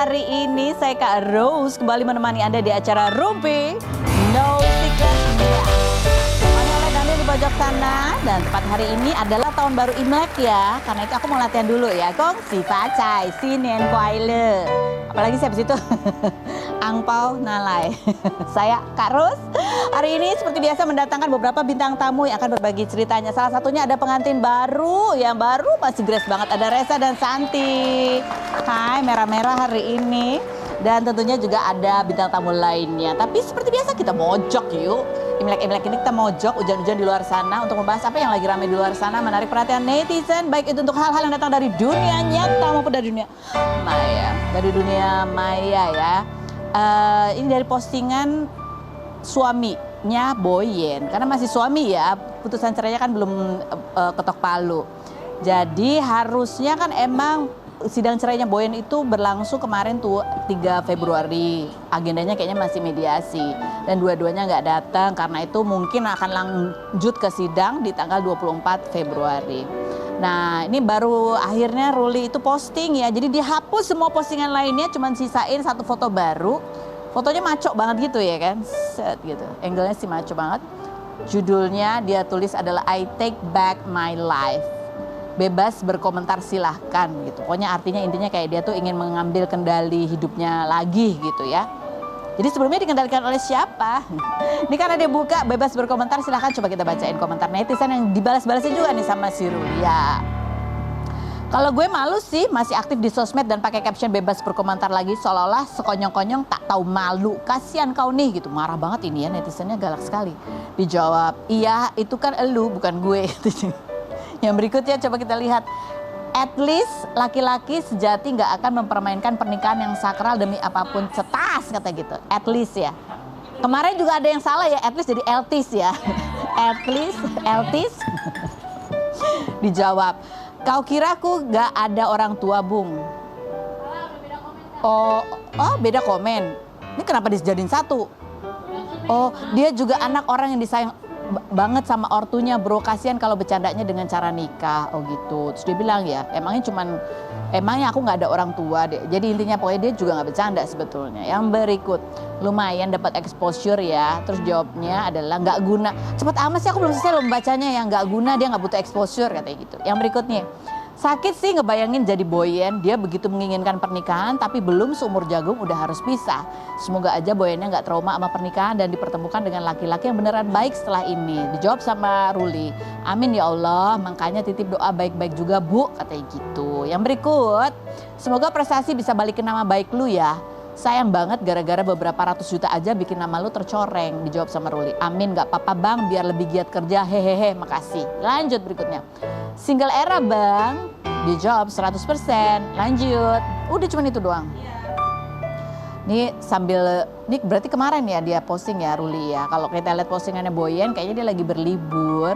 hari ini saya Kak Rose kembali menemani Anda di acara Rumpi No Secret. Oleh Anda di pojok sana, dan tepat hari ini adalah tahun baru Imlek ya. Karena itu aku mau latihan dulu ya. Gong si pacai, si nien kuai le. Apalagi saya habis itu angpau nalai. Saya Kak Rose. Hari ini seperti biasa mendatangkan beberapa bintang tamu yang akan berbagi ceritanya. Salah satunya ada pengantin baru, yang baru masih grace banget. Ada Reza dan Santi. Hai, merah-merah hari ini. Dan tentunya juga ada bintang tamu lainnya. Tapi seperti biasa kita mojok yuk. Imlek-imlek ini kita mojok hujan-hujan di luar sana untuk membahas apa yang lagi ramai di luar sana, menarik perhatian netizen, baik itu untuk hal-hal yang datang dari dunia nyata maupun dari dunia maya. Dari dunia maya ya. Ini dari postingan suaminya Boyen, karena masih suami ya, putusan cerainya kan belum ketok palu. Jadi harusnya kan emang sidang cerainya Boyen itu berlangsung kemarin tuh 3 Februari. Agendanya kayaknya masih mediasi dan dua-duanya nggak datang, karena itu mungkin akan lanjut ke sidang di tanggal 24 Februari. Nah ini baru akhirnya Ruli itu posting ya, jadi dihapus semua postingan lainnya, cuman sisain satu foto baru. Fotonya maco banget gitu ya kan, set gitu, angle-nya sih maco banget. Judulnya dia tulis adalah I Take Back My Life. Bebas berkomentar silahkan gitu. Pokoknya artinya intinya kayak dia tuh ingin mengambil kendali hidupnya lagi gitu ya. Jadi sebelumnya dikendalikan oleh siapa? Ini karena dia buka bebas berkomentar silahkan, coba kita bacain komentar netizen yang dibalas-balasnya juga nih sama si Rulia. Kalau gue malu sih masih aktif di sosmed dan pakai caption bebas berkomentar lagi seolah-olah sekonyong-konyong tak tahu malu. Kasihan kau nih gitu. Marah banget ini ya, netizennya galak sekali. Dijawab, iya itu kan elu bukan gue. Yang berikutnya coba kita lihat. At least laki-laki sejati nggak akan mempermainkan pernikahan yang sakral demi apapun, cetas kata gitu. At least ya. Kemarin juga ada yang salah ya, at least jadi eltis ya. At least, eltis. Dijawab, kau kira aku nggak ada orang tua bung? Oh beda komen. Ini kenapa dijadiin satu? Oh dia juga anak orang yang disayang banget sama ortunya bro, kasihan kalau bercandanya dengan cara nikah. Oh gitu. Terus dia bilang ya emangnya aku nggak ada orang tua deh. Jadi intinya pokoknya dia juga nggak bercanda sebetulnya. Yang berikut lumayan dapat exposure ya. Terus jawabnya adalah nggak guna. Cepet amat sih, aku belum selesai loh membacanya. Yang nggak guna, dia nggak butuh exposure katanya gitu. Yang berikutnya, sakit sih ngebayangin jadi Boyen, dia begitu menginginkan pernikahan tapi belum seumur jagung udah harus pisah. Semoga aja Boyennya nggak trauma sama pernikahan dan dipertemukan dengan laki-laki yang beneran baik setelah ini. Dijawab sama Ruli, amin ya Allah, makanya titip doa baik-baik juga Bu, katanya gitu. Yang berikut, semoga prestasi bisa balikin nama baik lu ya. Sayang banget gara-gara beberapa ratus juta aja bikin nama lu tercoreng. Dijawab sama Ruli, amin gak apa-apa bang, biar lebih giat kerja, hehehe, makasih. Lanjut berikutnya, single era bang. Dijawab 100%, lanjut. Udah cuma itu doang. Ini sambil, ini berarti kemarin ya dia posting ya Ruli ya. Kalau kita lihat postingannya Boyen, kayaknya dia lagi berlibur,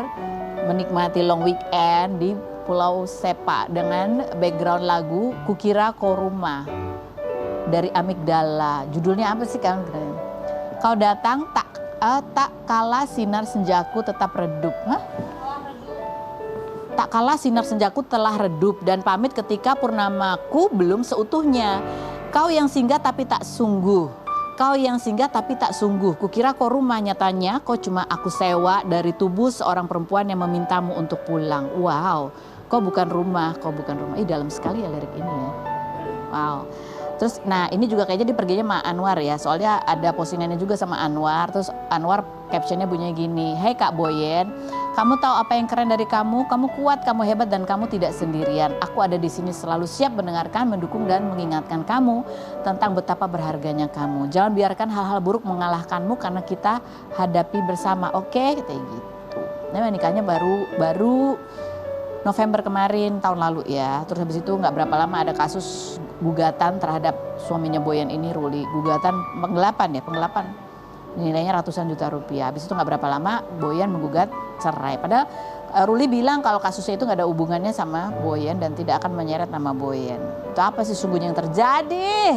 menikmati long weekend di Pulau Sepa dengan background lagu Kukira Kau Rumah dari Amigdala. Judulnya apa sih kan? Kau datang tak kala sinar senjaku tetap redup. Hah? Tak kala sinar senjaku telah redup dan pamit ketika purnamaku belum seutuhnya. Kau yang singgah tapi tak sungguh. Kau yang singgah tapi tak sungguh. Kukira kau rumah, nyatanya kau cuma aku sewa dari tubuh seorang perempuan yang memintamu untuk pulang. Wow, kau bukan rumah, kau bukan rumah. Ih dalam sekali ya lirik ini ya. Wow. Terus nah ini juga kayaknya diperginya sama Anwar ya, soalnya ada postingannya juga sama Anwar. Terus Anwar captionnya bunyinya gini, hei Kak Boyen, kamu tahu apa yang keren dari kamu? Kamu kuat, kamu hebat dan kamu tidak sendirian. Aku ada di sini selalu siap mendengarkan, mendukung dan mengingatkan kamu tentang betapa berharganya kamu. Jangan biarkan hal-hal buruk mengalahkanmu karena kita hadapi bersama. Oke, kayak gitu. Nah nikahnya baru November kemarin tahun lalu ya. Terus habis itu nggak berapa lama ada kasus gugatan terhadap suaminya Boyen ini Ruli. Gugatan penggelapan. Nilainya ratusan juta rupiah. Habis itu nggak berapa lama Boyen menggugat cerai. Padahal Ruli bilang kalau kasusnya itu nggak ada hubungannya sama Boyen dan tidak akan menyeret nama Boyen. Itu apa sih sesungguhnya yang terjadi?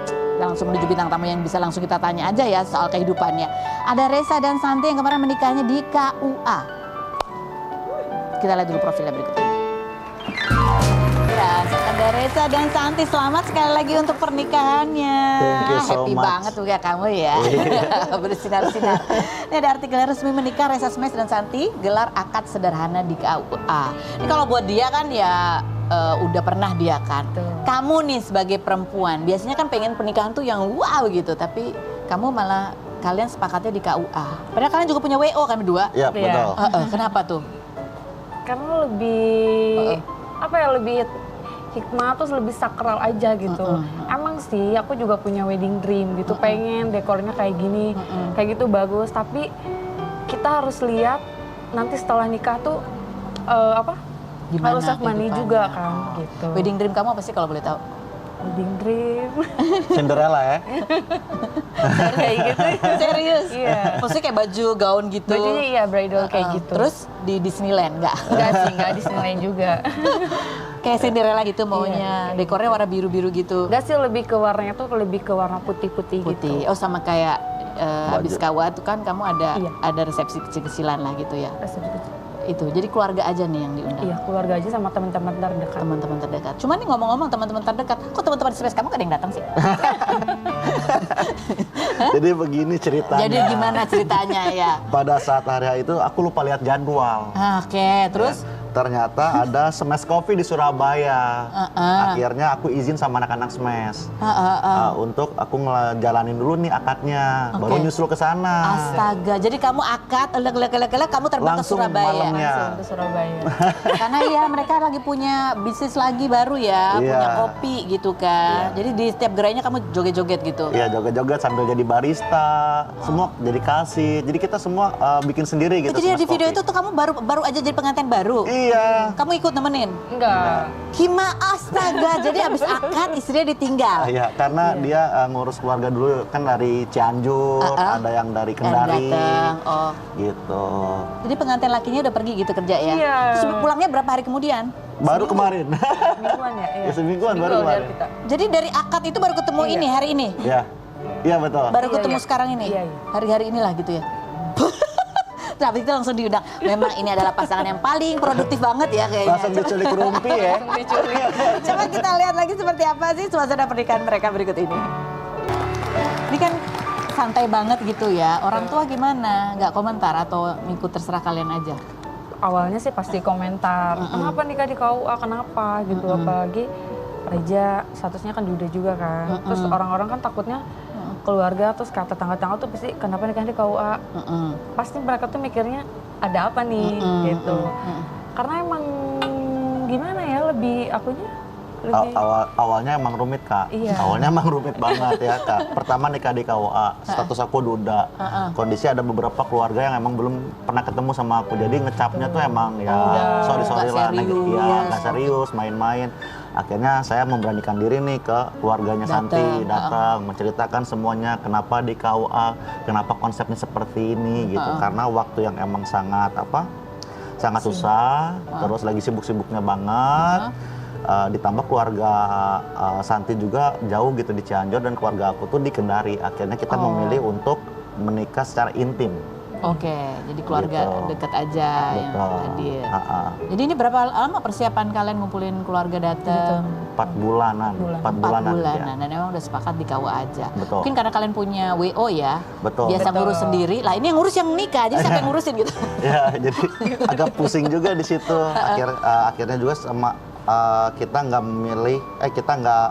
Kita langsung menuju bintang tamu yang bisa langsung kita tanya aja ya soal kehidupannya. Ada Reza dan Santi yang kemarin menikahnya di KUA. Kita lihat dulu profilnya berikut ini. Ya, Ada Reza dan Santi, selamat sekali lagi untuk pernikahannya. Thank you so Happy much. banget juga kamu ya. Bersinar-sinar. Ini ada artikel resmi menikah Reza Smash dan Santi, gelar akad sederhana di KUA. Ini kalau buat dia kan ya udah pernah dia kan. Kamu nih sebagai perempuan, biasanya kan pengen pernikahan tuh yang wow gitu, tapi kamu malah kalian sepakatnya di KUA. Padahal kalian juga punya WO kan berdua? Iya, betul. Kenapa tuh? Karena lebih apa ya, lebih hikmah, terus lebih sakral aja gitu. Emang sih aku juga punya wedding dream gitu, pengen dekornya kayak gini, kayak gitu bagus. Tapi kita harus lihat nanti setelah nikah tuh Gimana harus save money kehidupannya? juga kan gitu. Wedding dream kamu apa sih kalau boleh tahu? Wedding dream. Cinderella ya. Kayak gitu. Serius? Iya. Maksudnya kayak baju gaun gitu? Bajunya iya bridal kayak gitu. Terus di Disneyland nggak? Enggak sih, enggak di Disneyland juga. Kayak Cinderella gitu maunya, dekornya warna biru-biru gitu. Enggak sih, lebih ke warnanya tuh lebih ke warna putih-putih gitu. Putih. Oh sama kayak habis KUA tuh kan kamu ada resepsi kecil-kecilan lah gitu ya. Itu jadi keluarga aja nih yang diundang. Iya, keluarga aja sama teman-teman terdekat. Teman-teman terdekat. Cuman nih ngomong-ngomong teman-teman terdekat, kok teman-teman di Space kamu gak ada yang datang sih? Jadi begini ceritanya. Jadi gimana ceritanya ya? Pada saat hari itu aku lupa lihat jadwal. Oke, terus? Ternyata ada Smash Coffee di Surabaya. Akhirnya aku izin sama anak-anak Smash untuk aku ngejalanin dulu nih akadnya, baru nyusul ke sana. Astaga, jadi kamu akad, kamu terbang Langsung ke Surabaya. malamnya. Langsung ke Surabaya. Karena ya mereka lagi punya bisnis lagi baru ya, Iya. punya kopi gitu kan. Jadi di setiap gerainya kamu joget-joget gitu. Iya, joget-joget sambil jadi barista, semua jadi kasir. Jadi kita semua bikin sendiri gitu. Jadi di Smash video Coffee. itu tuh kamu baru aja jadi pengantin baru. Iya. Kamu ikut nemenin? Enggak. Hima astaga, jadi abis akad istrinya ditinggal. Iya, karena dia ngurus keluarga dulu kan dari Cianjur, ada yang dari Kendari, Datang. Oh. gitu. Jadi pengantin lakinya udah pergi gitu kerja ya? Iya. Terus pulangnya berapa hari kemudian? Baru kemarin. Semingguan ya? Iya. Ya, semingguan baru Seminggu kemarin. dari kita. Jadi dari akad itu baru ketemu ini hari ini? Iya, iya betul. Baru Iya, ketemu iya. sekarang ini? Iya, iya. Hari-hari inilah gitu ya? Tapi itu langsung diundang. Memang ini adalah pasangan yang paling produktif banget ya kayaknya. Langsung diculik rumpi ya. Coba kita lihat lagi seperti apa sih suasana pernikahan mereka berikut ini. Ini kan santai banget gitu ya. Orang tua gimana? Nggak komentar atau ngikut terserah kalian aja? Awalnya sih pasti komentar, kenapa nikah di KUA, kenapa gitu. Apalagi Reja statusnya kan duda juga kan. Terus orang-orang kan takutnya keluarga, terus kata tetangga-tetangga tuh pasti kenapa nikah di KUA. Pasti mereka tuh mikirnya ada apa nih gitu. Karena emang gimana ya, lebih Awalnya emang rumit Kak. Iya. Awalnya emang rumit banget ya Kak. Pertama nikah di KUA, status aku duda. Kondisi ada beberapa keluarga yang emang belum pernah ketemu sama aku. Jadi ngecapnya tuh emang ya sorry nggak lah, serius. ya nggak serius, main-main. Akhirnya saya memberanikan diri nih ke keluarganya Santi, datang menceritakan semuanya kenapa di KUA, kenapa konsepnya seperti ini gitu. Karena waktu yang emang sangat susah, terus lagi sibuk-sibuknya banget. Ditambah keluarga Santi juga jauh gitu di Cianjur dan keluarga aku tuh di Kendari. Akhirnya kita memilih untuk menikah secara intim. Oke, jadi keluarga Gitu. dekat aja yang Betul. hadir. Ha-ha. Jadi ini berapa lama persiapan kalian ngumpulin keluarga datang? 4 bulanan. 4 bulanan. Ya. Dan emang udah sepakat di KUA aja. Betul. Mungkin karena kalian punya WO ya. Betul. Biasa ngurus sendiri. Lah ini yang ngurus yang nikah, jadi siapa yang ngurusin gitu? Ya, jadi agak pusing juga di situ. Akhirnya juga sama kita nggak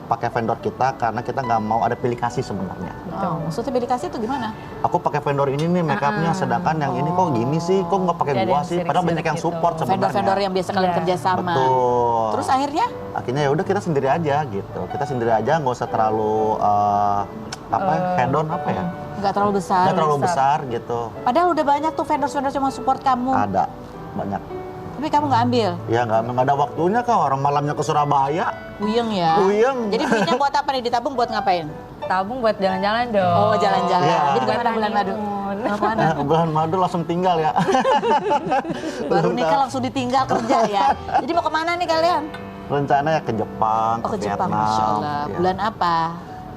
pakai vendor kita karena kita nggak mau ada pilih kasih sebenarnya. Oh, maksudnya pilih kasih itu gimana? Aku pakai vendor ini nih makeupnya, sedangkan yang ini kok gini sih, kok nggak pakai Ada gua yang sih? Padahal banyak yang sirik-sirik support gitu. sebenarnya. Vendor-vendor yang biasa kalian Iya. kerja sama. Betul. Terus akhirnya? Akhirnya ya udah kita sendiri aja gitu. Kita sendiri aja, nggak usah terlalu head on apa ya? Nggak terlalu besar. Nggak terlalu besar gitu. Padahal udah banyak tuh vendor-vendor yang mau support kamu. Ada banyak. Tapi kamu nggak ambil. Ya nggak ada waktunya Kak, orang malamnya ke Surabaya. Puyeng ya. Puyeng. Jadi duitnya buat apa nih? Ditabung buat ngapain? tabung buat jalan-jalan dong. Oh, jalan-jalan. Iya. Jadi kemana bulan madu? Mau kemana? Bulan madu langsung tinggal ya. Baru nikah langsung ditinggal kerja ya. Jadi mau kemana nih kalian? Rencananya ke Jepang, Oh, ke Jepang, Vietnam. Masya Allah. Ya. Bulan apa?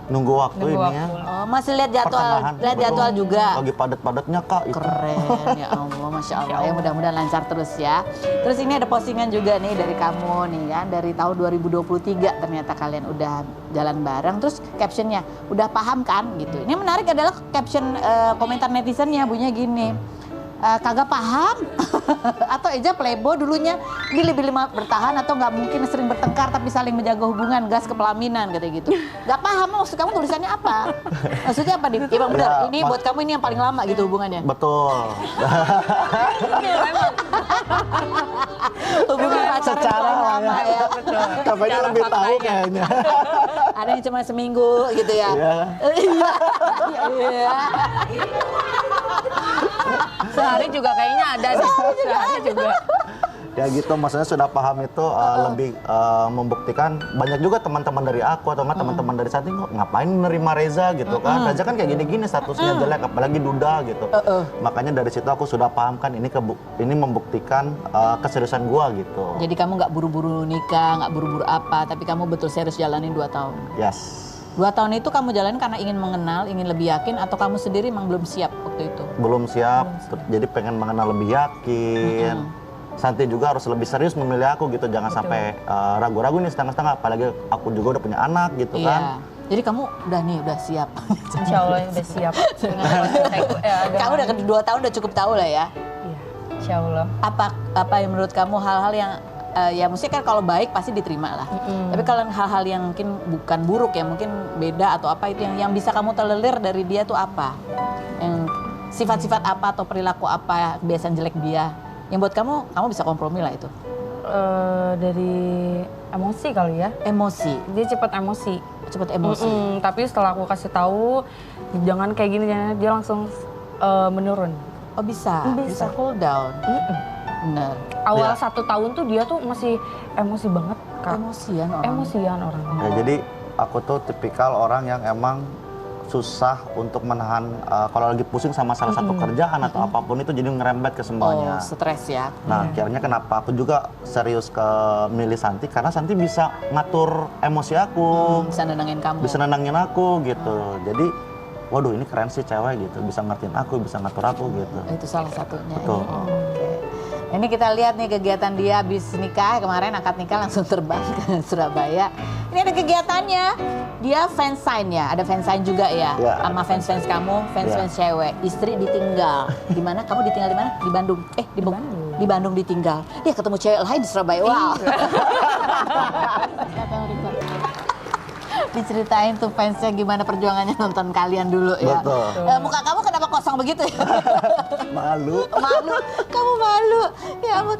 Nunggu waktu Nunggu ini ya. waktu. Oh, masih lihat jadwal, Pertengahan. lihat jadwal Betul. juga. Lagi padat-padatnya Kak itu. Keren, ya Allah, Masya Allah. Ya mudah-mudahan lancar terus ya. Terus ini ada postingan juga nih dari kamu nih kan, dari tahun 2023 ternyata kalian udah jalan bareng. Terus captionnya, udah paham kan gitu. Ini menarik adalah caption komentar netizennya bunyinya gini. Kagak paham atau Eja playboy dulunya ini lebih lama bertahan atau nggak mungkin sering bertengkar tapi saling menjaga hubungan gas kepelaminan kata gitu nggak paham maksud kamu tulisannya apa maksudnya apa nih ya bang benar Ya, ini buat kamu ini yang paling lama gitu hubungannya Betul. hubungan pacaran Secara paling lama ya Kayaknya lebih tahu kayaknya. ada yang cuma seminggu gitu ya Iya. Iya. Sehari juga kayaknya ada deh. Sehari juga. Ya gitu, maksudnya sudah paham itu lebih membuktikan banyak juga teman-teman dari aku atau enggak teman-teman dari Santi kok ngapain nerima Reza gitu kan. Reza kan kayak gini-gini statusnya jelek apalagi duda gitu. Makanya dari situ aku sudah paham kan ini membuktikan keseriusan gua gitu. Jadi kamu nggak buru-buru nikah, nggak buru-buru apa, tapi kamu betul serius jalanin 2 tahun. Yes. 2 tahun itu kamu jalanin karena ingin mengenal, ingin lebih yakin, atau kamu sendiri emang belum siap waktu itu? Belum siap, jadi pengen mengenal lebih yakin. Santi juga harus lebih serius memilih aku gitu, jangan sampai ragu-ragu nih setengah-setengah, apalagi aku juga udah punya anak gitu kan. Jadi kamu udah siap. Insya Allah udah siap. Kamu udah 2 tahun udah cukup tahu lah ya. Iya, insya Allah. Apa yang menurut kamu hal-hal yang ya mesti kan kalau baik pasti diterima lah. Tapi kalau hal-hal yang mungkin bukan buruk ya, mungkin beda atau apa itu yang bisa kamu tolerir dari dia tuh apa? Yang sifat-sifat apa atau perilaku apa kebiasaan jelek dia? Yang buat kamu bisa kompromi lah itu. Dari emosi kali ya. Emosi, Dia cepat emosi. cepet emosi. Tapi setelah aku kasih tahu jangan kayak gini, dia langsung menurun. Oh bisa cool down. Bener. Awal 1 tahun tuh dia tuh masih emosi banget, Kak. Emosian orang. Emosian orang. Ya, jadi aku tuh tipikal orang yang emang susah untuk menahan kalau lagi pusing sama salah satu kerjaan atau apapun itu jadi ngerembet ke semuanya. Oh, stres ya. Nah, akhirnya kenapa aku juga serius ke milih Santi karena Santi bisa ngatur emosi aku, Bisa nenangin kamu. bisa nenangin aku gitu. Jadi, waduh ini keren sih cewek gitu, bisa ngertiin aku, bisa ngatur aku gitu. Itu salah satunya. Betul. Oke. Ini kita lihat nih kegiatan dia habis nikah, kemarin akad nikah langsung terbang ke Surabaya. Ini ada kegiatannya. Dia fansign ya, ada fansign juga ya. Ya. Sama fans-fans kamu, fans-fans cewek. Istri ditinggal. Di mana? Kamu ditinggal di mana? Di Bandung. Di Bandung. Di Bandung ditinggal. Dia ketemu cewek lain di Surabaya. Wow. Diceritain tuh fansnya gimana perjuangannya nonton kalian dulu ya. Betul. Muka kamu kenapa kosong begitu ya? Malu. Malu, kamu malu. Ya ampun.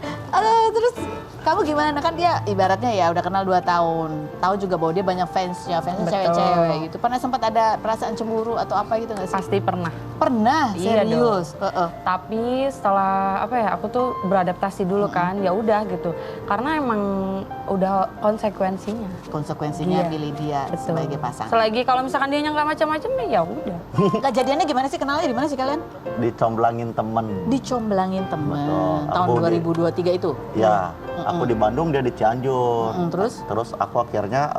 Terus kamu gimana kan dia ibaratnya ya udah kenal 2 tahun. Tahu juga bahwa dia banyak fansnya Betul. cewek-cewek gitu. Pernah sempat ada perasaan cemburu atau apa gitu nggak sih? Pasti pernah. Pernah, Iya serius. Tapi setelah aku tuh beradaptasi dulu kan, ya udah gitu. Karena emang udah konsekuensinya. Konsekuensinya Iya. pilih dia Betul. sebagai pasangan. Selagi kalau misalkan dia nggak macam-macam ya udah. Kejadiannya gimana sih, kenalnya di mana sih kalian? Dicomblangin temen. Dicomblangin temen. Betul. Tahun Aku 2023 itu. Ya, aku di Bandung, dia di Cianjur. Terus? Terus aku akhirnya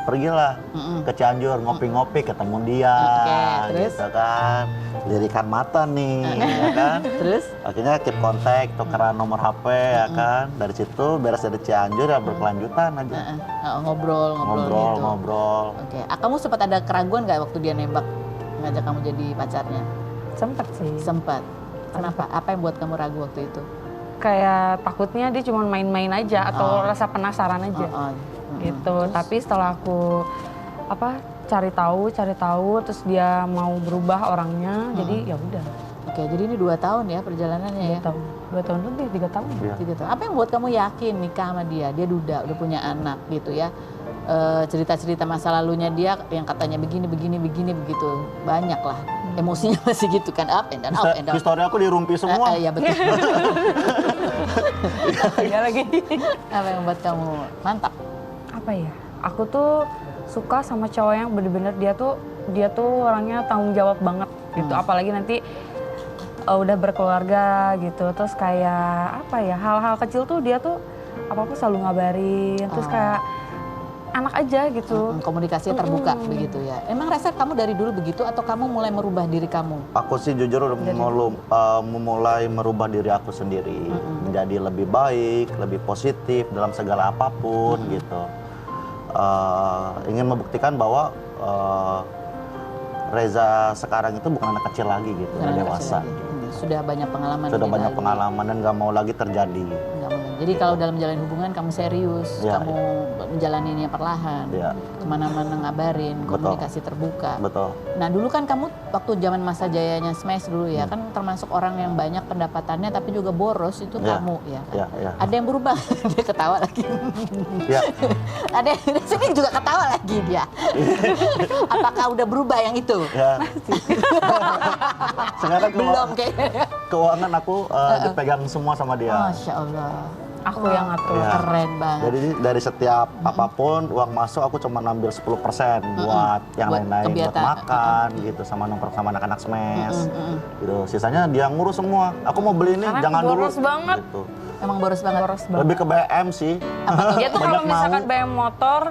pergilah ke Cianjur, ngopi-ngopi, ketemu dia, Oke, terus? gitu kan. Lirikan mata nih, ya kan. Terus? Akhirnya keep kontak, tukeran nomor HP, ya kan. Dari situ beres dari Cianjur ya berkelanjutan aja. Ngobrol gitu. Ngobrol. Oke. Kamu sempat ada keraguan nggak waktu dia nembak ngajak kamu jadi pacarnya? Sempet sih. Sempat. Kenapa? Apa yang buat kamu ragu waktu itu? Kayak takutnya dia cuma main-main aja atau rasa penasaran aja. Gitu. Tapi setelah aku cari tahu terus dia mau berubah orangnya, jadi ya udah. Oke, jadi ini 2 tahun ya perjalanannya ya. 2 tahun lebih, 3 tahun. Iya. 3 tahun. Apa yang buat kamu yakin nikah sama dia? Dia duda, udah punya anak gitu ya. Cerita-cerita masa lalunya dia yang katanya begini begitu. Banyak lah. Emosinya masih gitu kan, up and down. Histori aku dirumpi semua. Iya betul. Iya lagi. Apa yang buat kamu mantap? Apa ya? Aku tuh suka sama cowok yang bener-bener dia tuh orangnya tanggung jawab banget gitu. Apalagi nanti udah berkeluarga gitu. Terus kayak hal-hal kecil tuh dia tuh apa-apa selalu ngabarin. Terus kayak enak aja gitu. Komunikasinya terbuka begitu ya. Emang Resa kamu dari dulu begitu atau kamu mulai merubah diri kamu? Aku sih jujur udah memulai merubah diri aku sendiri menjadi lebih baik, lebih positif dalam segala apapun gitu. Ingin membuktikan bahwa Reza sekarang itu bukan anak kecil lagi gitu, udah dewasa. Sudah banyak pengalaman. Sudah banyak pengalaman dan nggak mau lagi terjadi. Nggak mau. Jadi kalau dalam menjalani hubungan kamu serius, Ya, kamu menjalaninya perlahan, Ya. kemana-mana ngabarin, komunikasi terbuka. Betul. Nah dulu kan kamu waktu zaman masa jayanya Smash dulu ya, kan termasuk orang yang banyak pendapatannya tapi juga boros itu Ya. kamu ya kan? Ya. Ada yang berubah, dia ketawa lagi. Ya. Ada yang di sini juga ketawa lagi dia. Apakah udah berubah yang itu? Ya. Sekarang Belum kayaknya. keuangan aku dipegang semua sama dia. Masya Allah. Aku yang ngatur. Ya. Keren banget. Jadi dari setiap apapun uang masuk aku cuma ngambil 10% buat yang Buat lain-lain, buat kegiatan. makan gitu sama nongkrong sama anak-anak Smash. Gitu. Sisanya dia ngurus semua. Aku mau beli ini, Karena jangan dulu. boros banget. Gitu. Emang boros banget. Boros banget. Lebih ke BM sih. Dia tuh kalau Banyak misalkan mau. BM motor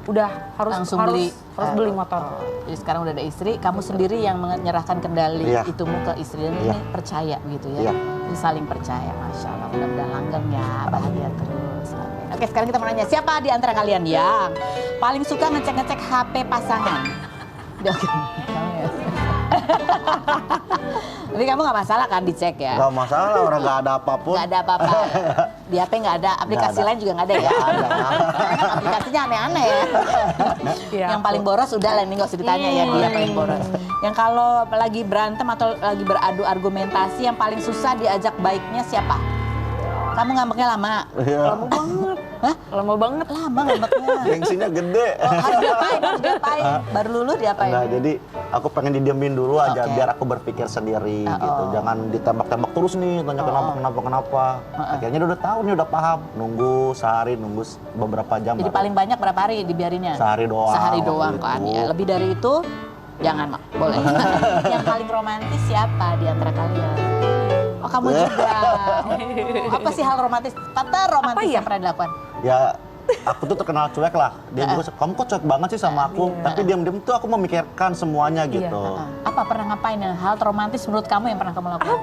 udah harus Langsung harus, beli. harus beli motor. Jadi sekarang udah ada istri, kamu sendiri yang menyerahkan kendali Iya. itumu ke istri dan Iya. ini percaya gitu ya. Iya. Ini saling percaya, Masya Allah. Mudah-mudahan langgeng ya, bahagia terus. Amin. Oke, sekarang kita mau nanya, siapa di antara kalian yang paling suka ngecek-ngecek HP pasangan? Oke. Kamu ya. Tapi kamu nggak masalah kan dicek ya? Gak masalah, orang gak ada apapun. Nggak ada apa-apa. Di HP nggak ada, aplikasi Nggak ada. lain juga nggak ada ya? Aplikasinya aneh-aneh ya. Iya, Yang paling boros udah lah, ini nggak usah ditanya ya dia paling boros. Yang kalau lagi berantem atau lagi beradu argumentasi yang paling susah diajak baiknya siapa? Kamu ngambeknya lama? Iya. Lama banget. Hah? Lama banget. Lama ngambeknya. Gengsinya gede. Oh, harus diapain? Harus diapain? Baru lulu diapain? Nah, jadi aku pengen didiemin dulu aja Oke. biar aku berpikir sendiri Oh. gitu. Jangan ditembak-tembak terus nih, tanya kenapa. Akhirnya dia udah tahu nih, udah paham. Nunggu sehari, nunggu beberapa jam. Jadi baru. paling banyak berapa hari dibiarinnya? Sehari doang. Sehari doang gitu. kan ya. Lebih dari itu jangan, Mak. Boleh. Yang paling romantis siapa di antara kalian? Oh, kamu juga. Apa sih hal romantis? Romantis ya? yang pernah dilakukan? Ya, aku tuh terkenal cuek lah. Dia juga, kamu kok cuek banget sih sama aku. Tapi diam-diam tuh aku memikirkan semuanya gitu. Apa pernah ngapain yang hal romantis menurut kamu yang pernah kamu lakukan?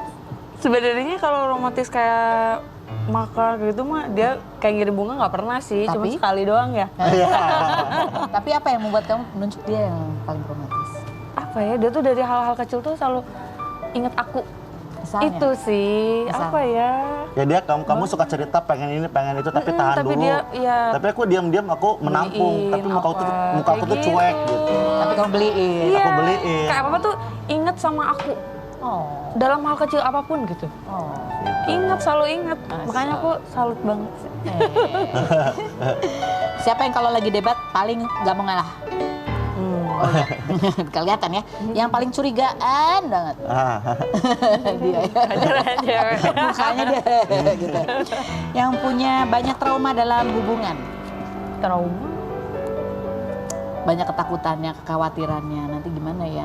Sebenarnya kalau romantis kayak makan gitu mah dia kayak ngirim bunga nggak pernah sih, cuma Tapi? sekali doang ya. Tapi apa yang membuat kamu menunjuk dia yang paling romantis? Apa ya, dia tuh dari hal-hal kecil tuh selalu inget aku. Misalnya? Itu sih, Misalnya? apa ya? Ya dia, kamu suka cerita pengen ini, pengen itu, tapi tahan tapi dulu. dia, ya. Tapi aku diam-diam aku menampung. Beliin Tapi muka aku tuh, apa, muka aku kayak tuh cuek gitu. Tapi kamu beliin. Iya, Aku beliin. kayak apa tuh inget sama aku. Oh. Dalam hal kecil apapun gitu. Oh. Gitu. Selalu inget. Masya Makanya aku salut banget sih. Siapa yang kalau lagi debat paling nggak mau ngalah? Oh, iya. Kelihatan ya. Yang paling curigaan banget. Dia ya. Mukanya dia gitu. Yang punya banyak trauma dalam hubungan. Trauma. Banyak ketakutannya, kekhawatirannya. Nanti gimana ya?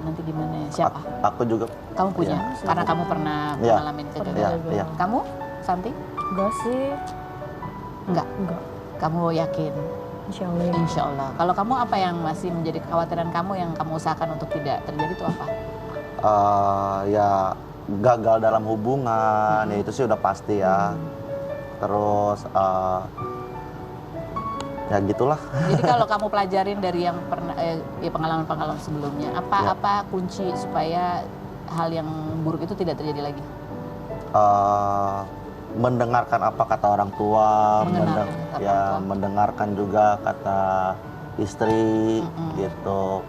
Siapa? Aku juga. Kamu punya? Karena kamu pernah Iya. ngalamin Iya, kegagalan. iya. Kamu, Santi? Enggak sih. Enggak. Enggak. Kamu yakin? Insya Allah. Insya Allah. Kalau kamu apa yang masih menjadi kekhawatiran kamu yang kamu usahakan untuk tidak terjadi itu apa? Ya gagal dalam hubungan, ya itu sih udah pasti ya. Terus ya gitulah. Jadi kalau kamu pelajarin dari yang pernah ya pengalaman-pengalaman sebelumnya, apa kunci supaya hal yang buruk itu tidak terjadi lagi? Mendengarkan apa kata orang tua, Mendengarkan kata ya orang tua. mendengarkan juga kata istri gitu.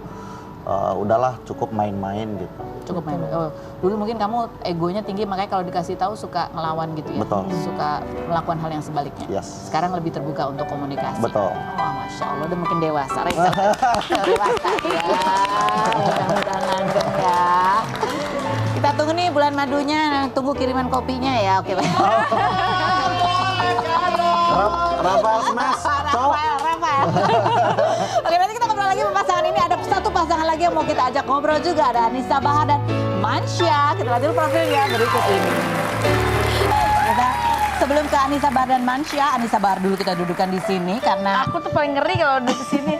Udahlah cukup main-main gitu. Cukup main. Oh, dulu mungkin kamu egonya tinggi makanya kalau dikasih tahu suka ngelawan gitu ya. Betul. Suka melakukan hal yang sebaliknya. Yes. Sekarang lebih terbuka untuk komunikasi. Betul. Oh, Masya Allah, udah mungkin dewasa. Reza. Dewasa ya. Mudah-mudahan langgeng ya. Kita tunggu nih bulan madunya, tunggu kiriman kopinya ya. Oke. Rafael Smash, Rafael. Oke, nanti kita ngobrol lagi sama pasangan ini. Ada satu pasangan lagi yang mau kita ajak ngobrol juga. Ada Anissa Bahar dan Mansya. Kita lihat dulu profilnya berikut ini. Kita Sebelum ke Anissa Bahar dan Mansya, Anissa Bahar dulu kita dudukan di sini karena Aku tuh paling ngeri kalau duduk di sini.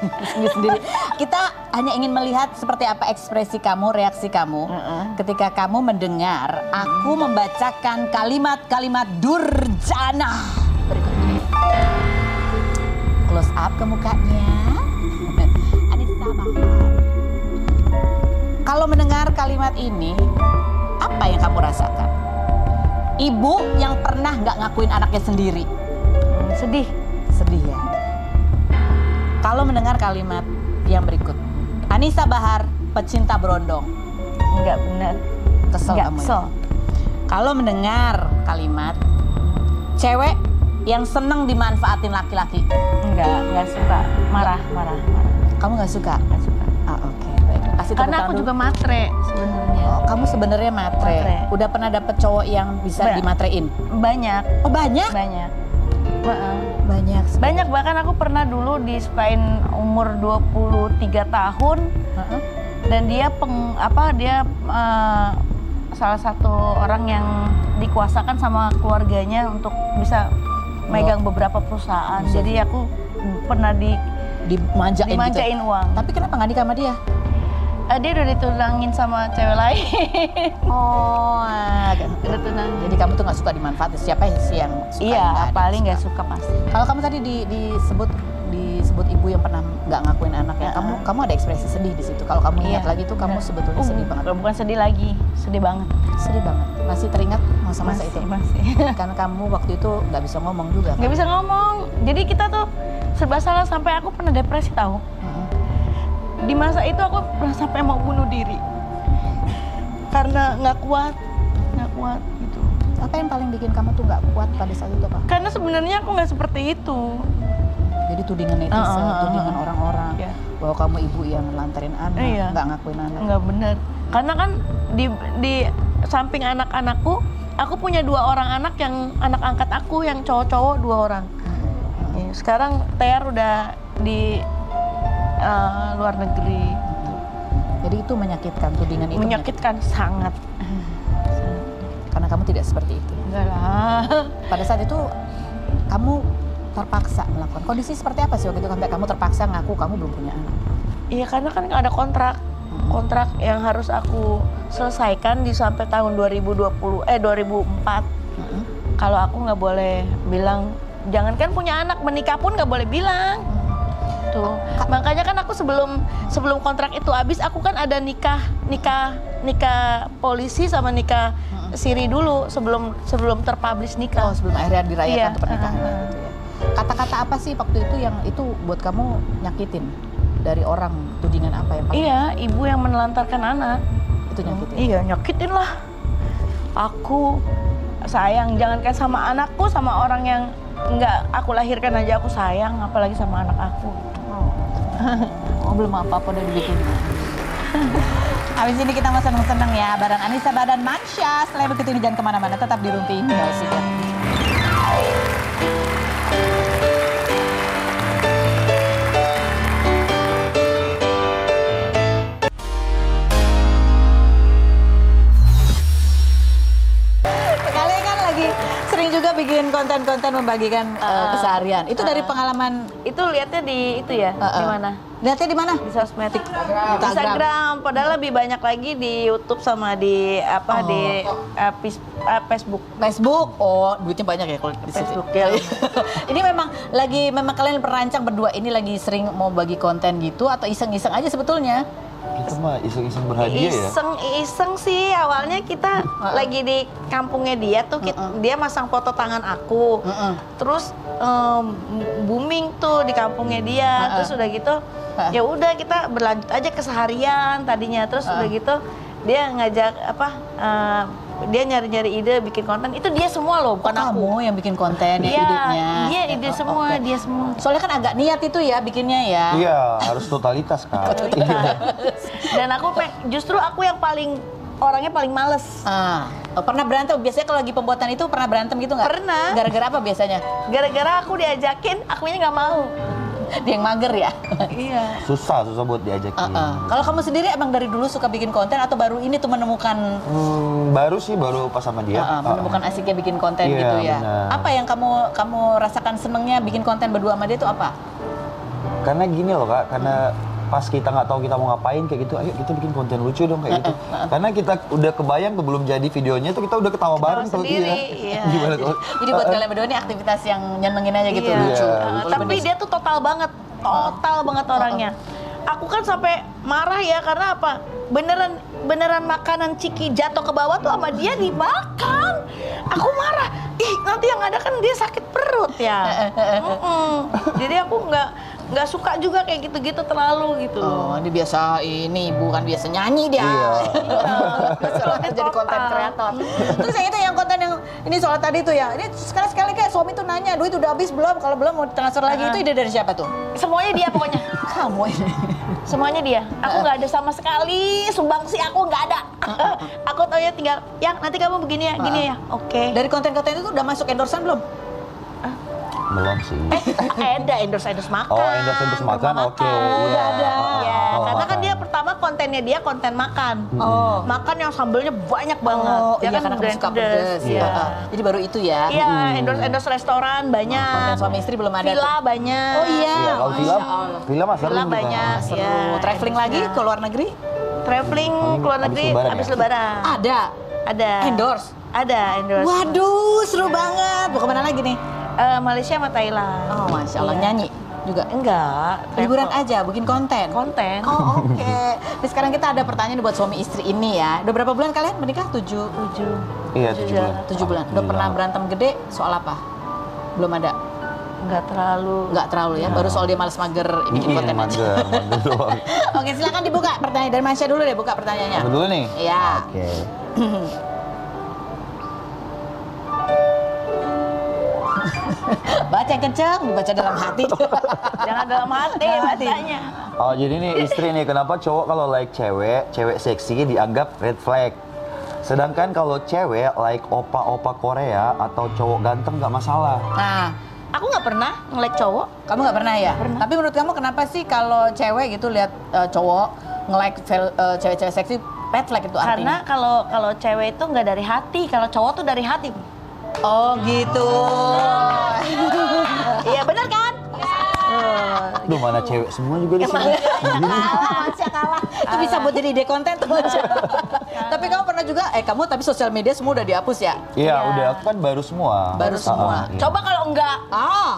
sendiri. Kita hanya ingin melihat seperti apa ekspresi kamu, reaksi kamu ketika kamu mendengar aku membacakan kalimat-kalimat durjana. Berikut ini. Close up ke mukanya. Anissa Bahar. Kalau mendengar kalimat ini, apa yang kamu rasakan? Ibu yang pernah nggak ngakuin anaknya sendiri. Sedih. Sedih ya. Kalau mendengar kalimat yang berikut, Anissa Bahar, pecinta berondong. Enggak benar. Kesel Nggak kamu kesel. ya? Kalau mendengar kalimat, cewek yang seneng dimanfaatin laki-laki. Enggak suka. Marah. Kamu nggak suka? Nggak suka. Ah, oke, baik. Kasih tepuk Karena tangan aku dulu. juga matre sebenarnya. Oh, kamu sebenarnya matre. Matre. Udah pernah dapet cowok yang bisa dimatrein? Banyak. Oh, banyak? Banyak. Heeh. Banyak. Banyak, bahkan aku pernah dulu disukain umur 23 tahun Heeh. dan dia salah satu orang yang dikuasakan sama keluarganya untuk bisa megang beberapa perusahaan. Jadi aku pernah Dimanjain, dimanjain gitu. uang. Tapi kenapa nggak nikah sama dia? Dia udah ditulangin sama cewek lain. Oh, Udah tunang. jadi kamu tuh nggak suka dimanfaatin. Siapa sih yang suka? Iya, paling nggak suka pasti. Kalau kamu tadi disebut ibu yang pernah nggak ngakuin anaknya, kamu ada ekspresi sedih di situ. Kalau kamu ingat Iya. lagi tuh kamu sebetulnya sedih banget. Bukan sedih lagi, sedih banget. Sedih banget. Masih teringat masa-masa itu? Masih. Karena kamu waktu itu nggak bisa ngomong juga. Nggak bisa ngomong. Jadi kita tuh serba salah sampai aku pernah depresi tahu. Di masa itu aku pernah sampai mau bunuh diri karena nggak kuat gitu. Apa yang paling bikin kamu tuh nggak kuat pada saat itu, Pak? Karena sebenarnya aku nggak seperti itu. Jadi tudingan netizen, tudingan orang-orang Iya. bahwa kamu ibu yang lantarin anak, Iya. nggak ngakuin anak. Nggak bener. Karena kan di samping anak-anakku, aku punya 2 orang anak yang anak angkat aku yang cowok-cowok 2 orang. Ya, sekarang TR udah di luar negeri. Jadi itu menyakitkan, tudingan itu Menyakitkan sangat. karena kamu tidak seperti itu. Enggak lah. Pada saat itu kamu terpaksa melakukan. Kondisi seperti apa sih waktu itu sampai kamu terpaksa ngaku kamu belum punya anak? Iya, karena kan ada kontrak yang harus aku selesaikan di sampai tahun 2004. Kalau aku nggak boleh bilang, jangankan punya anak, menikah pun nggak boleh bilang. Tuh. Makanya kan aku sebelum kontrak itu habis, aku kan ada nikah polisi sama nikah siri dulu sebelum terpublish nikah. Oh, sebelum akhirnya dirayakan Iya. tuh pernikahan gitu ya. Kata-kata apa sih waktu itu yang itu buat kamu nyakitin? Dari orang, tudingan apa yang paling Iya, ibu yang menelantarkan anak. itu nyakitin? Iya, nyakitin lah. Aku sayang, jangankan sama anakku, sama orang yang nggak aku lahirkan aja aku sayang, apalagi sama anak aku. Oh, belum apa-apa udah dibikin. Habis ini kita mau seneng-seneng ya bareng Anissa Bahar dan Mansya. Setelah begitu ini jangan kemana-mana, tetap di Rumpi Musik. Kalian kan lagi sering juga bikin konten-konten membagikan keseharian. Itu dari pengalaman. Itu lihatnya di itu ya, di mana? Lihatnya di mana? Di sosmed. Instagram. Padahal lebih banyak lagi di YouTube sama di Facebook. Facebook. Oh, duitnya banyak ya kalau di situ. Facebook ya. Ini memang kalian perancang berdua ini lagi sering mau bagi konten gitu atau iseng-iseng aja sebetulnya? Kita mah iseng-iseng berhadiah ya. Iseng sih, awalnya kita lagi di kampungnya dia tuh, dia masang foto tangan aku. Terus booming tuh di kampungnya dia. Terus udah gitu, ya udah kita berlanjut aja keseharian tadinya. Terus udah gitu dia ngajak dia nyari-nyari ide bikin konten. Itu dia semua loh, bukan aku. Kamu yang bikin konten, ya, idenya. Iya, ide semua, Oke. dia semua. Soalnya kan agak niat itu ya bikinnya ya. Iya, harus totalitas kan. Dan justru aku yang orangnya paling males. Pernah berantem? Biasanya kalau lagi pembuatan itu pernah berantem gitu nggak? Pernah. Gara-gara apa biasanya? Gara-gara aku diajakin, akunya nggak mau. Dia yang mager ya. Iya. Susah buat diajakin. Kalau kamu sendiri emang dari dulu suka bikin konten atau baru ini tuh menemukan Baru pas sama dia. menemukan asiknya bikin konten Iya, gitu ya? benar. Apa yang kamu rasakan senengnya bikin konten berdua sama dia itu apa? Karena gini loh Kak, karena pas kita nggak tahu kita mau ngapain kayak gitu, ayo kita bikin konten lucu dong kayak gitu. Karena kita udah kebayang tuh belum jadi videonya tuh kita udah ketawa bareng tuh. sendiri, Iya. iya. Gimana tuh? Jadi buat kalian berdua ini aktivitas yang nyenengin aja gitu, Iya. lucu. Tapi dia tuh total banget orangnya. Aku kan sampai marah ya karena apa? Beneran makanan Ciki jatuh ke bawah tuh sama dia dimakan. Aku marah. Ih, nanti yang ada kan dia sakit perut ya. Jadi aku nggak suka juga kayak gitu-gitu terlalu gitu. Oh, ini biasa ini bukan biasa nyanyi dia. Iya. Soalnya jadi konten kreator. Terus yang itu yang konten yang ini soal tadi tuh ya. Ini sekali-sekali kayak suami tuh nanya, duit udah habis belum? Kalau belum mau transfer lagi. Itu ide dari siapa tuh? Semuanya dia pokoknya. Kamu ini. Semuanya dia. Aku nggak ada sama sekali sumbangsi, aku nggak ada. Aku taunya tinggal, yang nanti kamu begini ya, gini ya. Oke. Dari konten-konten itu udah masuk endorsean belum? Belum sih. Ada endorse makan. Oh, endorse makan, oke. udah ada. Ya, Oh, karena kan makan. dia pertama kontennya dia konten makan. Oh. Makan yang sambelnya banyak banget. Oh, Dia iya kan karena kamu suka pedes. pedes. Iya. Jadi baru itu ya. Iya, endorse restoran banyak. Dan suami istri belum ada. Villa tuh. banyak. Oh iya. Iya, kalau film, Villa sering kita. banyak. Seru. Iya. Traveling lagi ke luar negeri? Traveling Paling ke luar habis negeri Lebaran habis ya? lebaran. Ada. Ada. Endorse. Ada endorse. Waduh, seru banget. Mau kemana lagi nih? Malaysia sama Thailand. Oh, Masya Allah. Iya. Nyanyi juga? Enggak. Liburan travel. aja, bikin konten? Konten. Oh, oke. Nah, sekarang kita ada pertanyaan buat suami istri ini ya. Udah berapa bulan kalian menikah? 7 Iya, 7 bulan. 7 bulan. Udah pernah berantem gede soal apa? Belum ada? Enggak terlalu. Nggak terlalu ya, baru soal dia males mager bikin Iya, konten aja. mager doang. Oke, silakan dibuka pertanyaan dari Masya dulu deh, buka pertanyaannya. Aku dulu nih. Iya. Oke. Baca yang kenceng, dibaca dalam hati. Jangan dalam hati bacanya. Oh, jadi nih istri nih, kenapa cowok kalau like cewek seksi dianggap red flag? Sedangkan kalau cewek like opa-opa Korea atau cowok ganteng nggak masalah. Nah, Aku nggak pernah nge-like cowok. kamu nggak pernah ya? Tapi menurut kamu kenapa sih kalau cewek gitu lihat cowok nge-like cewek-cewek seksi, red flag itu Karena artinya? kalau cewek itu nggak dari hati, kalau cowok tuh dari hati. Oh gitu. Iya benar kan? Duh, mana cewek semua juga di sini. Masya kalah. Itu bisa buat jadi ide konten tuh. Tapi kamu pernah juga, kamu tapi sosial media semua udah dihapus ya? Iya, udah aku kan baru semua. Baru semua. Iya. Coba kalau enggak. Ah,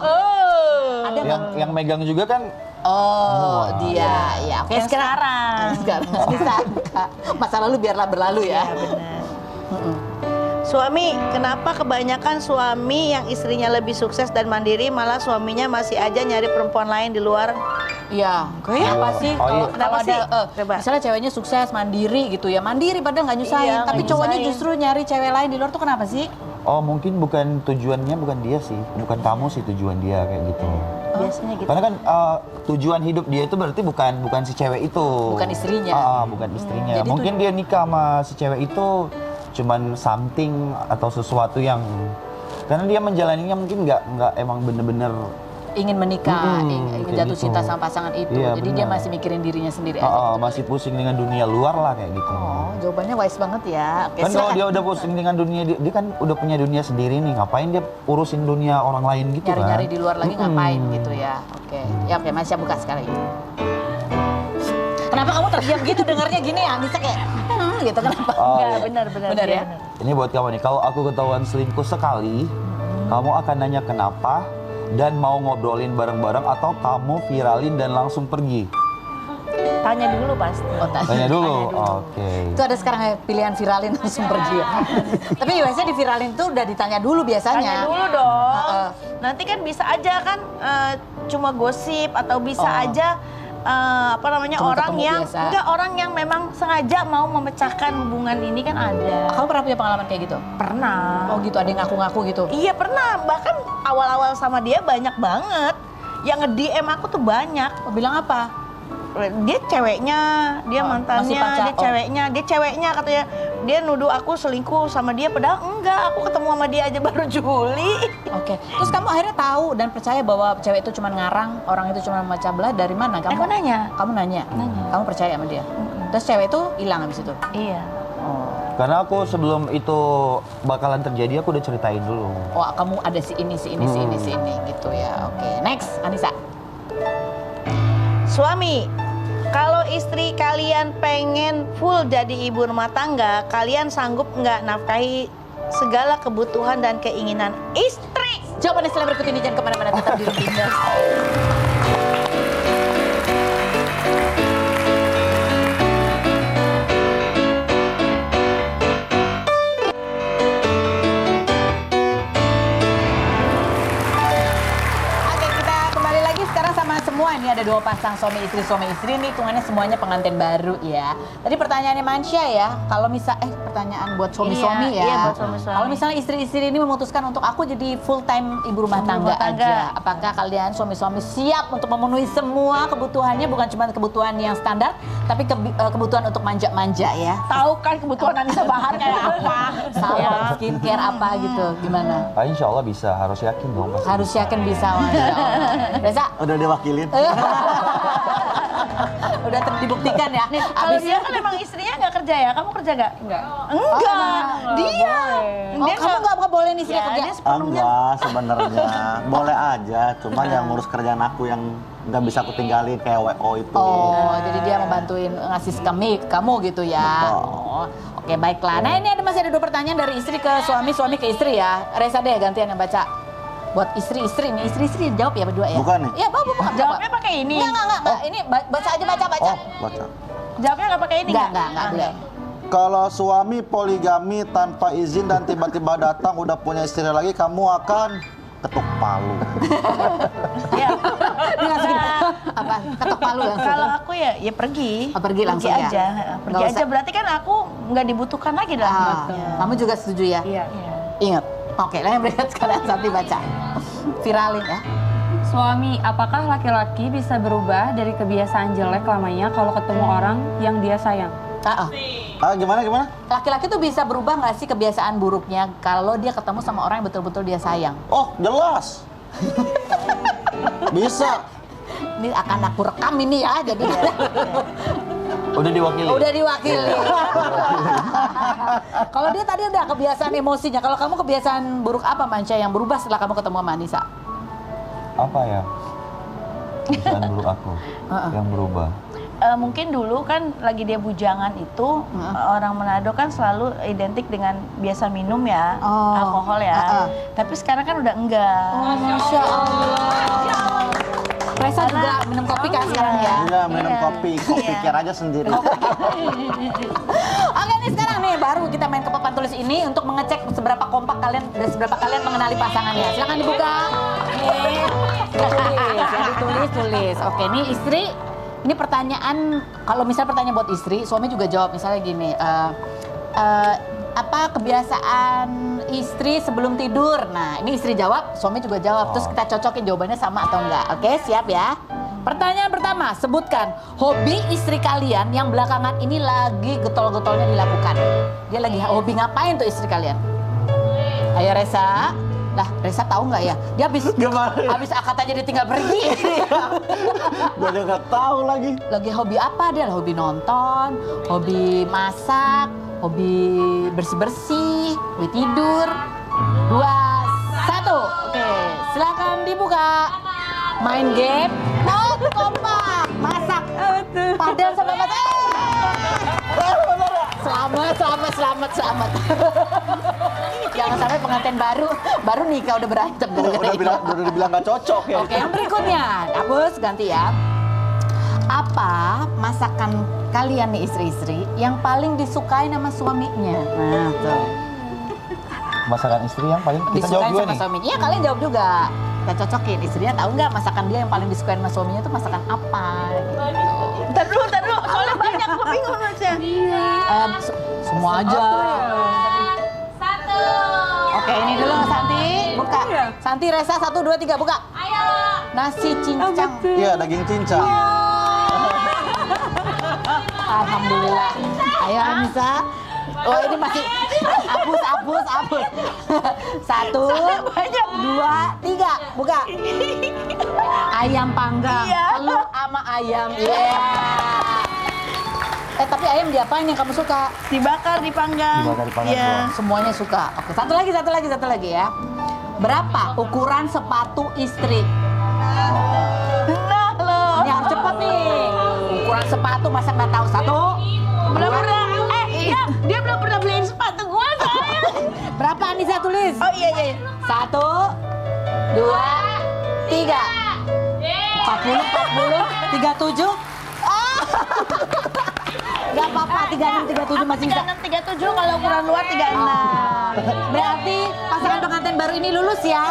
ada nggak? Yang megang juga kan Oh, Semua. dia. Ya, oke. Yang sekarang. Sekarang bisa. Masa lalu biarlah berlalu ya. Iya benar. Suami, kenapa kebanyakan suami yang istrinya lebih sukses dan mandiri malah suaminya masih aja nyari perempuan lain di luar? Iya. Kenapa sih? Oh, iya. Kalau Kenapa ada, sih? Coba. misalnya ceweknya sukses, mandiri gitu ya. Mandiri padahal nggak nyusahin. Iya, Tapi nggak cowoknya nyusahin. justru nyari cewek lain di luar tuh kenapa sih? oh mungkin bukan tujuannya bukan dia sih, bukan kamu sih tujuan dia kayak gitu. Biasanya gitu. Karena kan tujuan hidup dia itu berarti bukan si cewek itu. Bukan istrinya. Bukan istrinya. jadi Mungkin dia nikah sama si cewek itu cuman something atau sesuatu yang karena dia menjalaninya mungkin nggak emang bener-bener Ingin menikah, ingin kayak jatuh gitu. cinta sama pasangan itu. Iya, Jadi dia benar. masih mikirin dirinya sendiri aja. gitu. masih pusing dengan dunia luar lah kayak gitu. Oh, jawabannya wise banget ya. Oke, Kan kalau silakan. dia udah pusing dengan dunia dia kan udah punya dunia sendiri nih, ngapain dia urusin dunia orang lain gitu Nyari-nyari kan? di luar lagi ngapain gitu ya. Oke. Ya oke, Masya buka sekali. Kenapa kamu terdiam gitu dengarnya gini ya? Bisa kayak gitu kenapa? Oh, Enggak, iya. benar Benar ya? Ini buat kamu nih, kalau aku ketahuan selingkuh sekali, kamu akan nanya kenapa dan mau ngobrolin bareng-bareng atau kamu viralin dan langsung pergi? Tanya dulu pasti. Oh, Tanya dulu. dulu. Oke. Itu ada sekarang ya, pilihan viralin langsung pergi ya. Tapi biasanya di viralin tuh udah ditanya dulu biasanya. Tanya dulu dong. Heeh. Nanti kan bisa aja kan cuma gosip atau bisa Oh. aja apa namanya Cuma orang ketemu yang biasa. enggak orang yang memang sengaja mau memecahkan hubungan ini kan ada. Kamu pernah punya pengalaman kayak gitu? Pernah. Oh gitu, ada yang ngaku-ngaku gitu? Iya pernah. Bahkan awal-awal sama dia banyak banget yang nge-DM aku tuh banyak. Oh, bilang apa? dia ceweknya, dia masih mantannya, pacar- dia ceweknya katanya. Dia nuduh aku selingkuh sama dia, padahal enggak. Aku ketemu sama dia aja baru Juli. Oke. Terus kamu akhirnya tahu dan percaya bahwa cewek itu cuma ngarang, orang itu cuma memecah belah dari mana? Aku nanya. Kamu nanya? Kamu percaya sama dia? Terus cewek itu hilang habis itu? Iya. Oh. Karena aku sebelum itu bakalan terjadi aku udah ceritain dulu. Oh, kamu ada si ini gitu ya. Oke. Next, Anissa. Suami, kalau istri kalian pengen full jadi ibu rumah tangga, kalian sanggup nggak nafkahi segala kebutuhan dan keinginan istri? Jawabannya setelah berikut ini, jangan kemana-mana, tetap di Rupiah. Oke, kita kembali lagi sekarang sama semua. Ini ada 2 pasang suami istri ini hitungannya semuanya pengantin baru ya. Tadi pertanyaannya Mansya ya, kalau pertanyaan buat suami-suami ya. Iya, buat suami-suami. Kalau misalnya istri-istri ini memutuskan untuk aku jadi full time ibu rumah tangga aja, apakah kalian suami-suami siap untuk memenuhi semua kebutuhannya, bukan cuma kebutuhan yang standar, tapi kebutuhan untuk manja-manja ya? Tahu kan kebutuhan Anissa Bahar kayak apa? Salon, skincare apa gitu, gimana? Insya Allah bisa, harus yakin dong. pasti Harus bisa. yakin bisa, Masya Allah. Reza, Udah diwakilin. udah dibuktikan ya? Kalau dia kan emang istrinya nggak kerja ya, kamu kerja nggak? Enggak. Enggak, dia. Oh, kamu nggak boleh nih istri Ya, kerja? dia sepenuhnya. Enggak sebenarnya. Boleh aja, cuman yang ngurus kerjaan aku yang nggak bisa aku tinggalin kayak WO itu. Oh, jadi dia membantuin ngasih kamu gitu ya. Betul. Oh, oke baiklah. Nah ini masih ada 2 pertanyaan dari istri ke suami, suami ke istri ya. Reza deh gantian yang baca. Buat istri-istri nih, istri-istri jawab ya berdua ya. Bukan nih? Iya, bukan. Jawabnya pakai ini. Enggak. Ini baca aja baca. Oh, baca. Jawabnya nggak pakai ini Enggak boleh. Kalau suami poligami tanpa izin dan tiba-tiba datang udah punya istri lagi, kamu akan ketuk palu. Iya. Ini langsung gini, apa? Ketok palu langsung. Kalau aku ya pergi. Oh, pergi langsung ya? aja. Pergi Nggak aja. usah. Berarti kan aku nggak dibutuhkan lagi dalam Ah, hidupnya. kamu juga setuju ya? Iya. Ingat. Oke, yang berikut sekarang Santi baca. Viralin ya. Suami, apakah laki-laki bisa berubah dari kebiasaan jelek lamanya kalau ketemu orang yang dia sayang? Gimana? Laki-laki tuh bisa berubah nggak sih kebiasaan buruknya kalau dia ketemu sama orang yang betul-betul dia sayang? Oh, jelas. Bisa. Ini akan aku rekam ini ya, jadi Udah diwakili. udah diwakili. Kalau dia tadi udah kebiasaan emosinya, kalau kamu kebiasaan buruk apa Manca yang berubah setelah kamu ketemu sama Anissa? Apa ya? Kebiasaan buruk aku yang berubah. Mungkin dulu kan lagi dia bujangan itu orang Manado kan selalu identik dengan biasa minum ya, Oh. alkohol ya. Tapi sekarang kan udah enggak. Masya Allah. Reza juga minum kopi kan sekarang ya? Iya, minum kopi pikir aja sendiri. Oke nih sekarang nih baru kita main ke papan tulis ini untuk mengecek seberapa kompak kalian dan seberapa kalian mengenali pasangannya. Silakan dibuka. Nih, tulis. Oke, nih istri. Ini pertanyaan, kalau misal pertanyaan buat istri, suami juga jawab misalnya gini. Apa kebiasaan istri sebelum tidur? Nah, ini istri jawab, suami juga jawab. Terus kita cocokin jawabannya sama atau enggak. Oke, siap ya? Pertanyaan pertama, sebutkan hobi istri kalian yang belakangan ini lagi getol-getolnya dilakukan. Dia lagi hobi ngapain tuh istri kalian? Ayo Reza. Lah, Reza tahu nggak ya? Dia habis akad aja dia tinggal pergi. Gue udah nggak tahu lagi. Lagi hobi apa dia? Hobi nonton, hobi masak, hobi bersih-bersih, hobi tidur. 2, 1. Oke, silakan dibuka. Main game. Oh, kompak. Masak. Padahal sama masak. Selamat. Jangan sampai pengantin baru nikah udah berantem gara-gara itu. Udah dibilang nggak cocok ya. Oke, yang berikutnya. Hapus, ganti ya. Apa masakan kalian nih istri-istri yang paling disukai sama suaminya? Nah, tuh. Masakan istri yang paling kita jawab Disukai juga sama nih. suaminya. Iya, kalian jawab juga. Kita cocokin. Istrinya tahu nggak masakan dia yang paling disukai sama suaminya itu masakan apa? Gitu. Ntar dulu. Soalnya banyak, aku bingung aja. Semua aja. Oke, ini dulu Santi, buka. Santi, Reza, 1, 2, 3, buka. Ayo. Nasi cincang. Iya, daging cincang. Alhamdulillah. Ayo Anissa. Oh ini masih hapus. 1, 2, 3, buka. Ayam panggang, telur sama ayam. Iya. Tapi ayam diapain yang kamu suka? Dibakar, dipanggang. Dibakar, dipanggang Iya. doang. Semuanya suka. Oke, satu lagi ya. Berapa ukuran sepatu istri? Nah loh. Ini harus cepat nih. Ukuran sepatu masa nggak tahu? 1, Belum 2, pernah. Dia belum pernah beliin sepatu gua sayang. berapa Anissa tulis? Oh iya. 1, 2, 3, 40, 37. Gak apa-apa, 36, 37 masih bisa. 36, 37 kalau ukuran luar 36. Berarti pasangan pengantin baru ini lulus ya.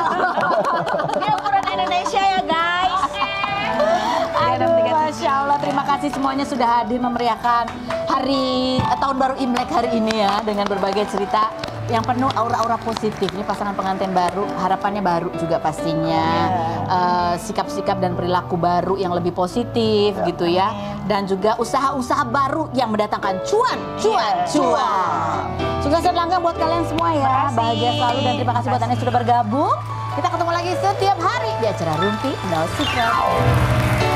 Dia ukuran Indonesia ya guys. Aduh, Masya Allah, terima kasih semuanya sudah hadir memeriahkan hari tahun baru Imlek hari ini ya dengan berbagai cerita yang penuh aura-aura positif. Ini pasangan pengantin baru, harapannya baru juga pastinya. Sikap-sikap dan perilaku baru yang lebih positif gitu ya. Dan juga usaha-usaha baru yang mendatangkan cuan. Sukses dan langgeng buat kalian semua ya. Bahagia selalu dan terima kasih buat Anda yang sudah bergabung. Kita ketemu lagi setiap hari di acara Rumpi No Secret.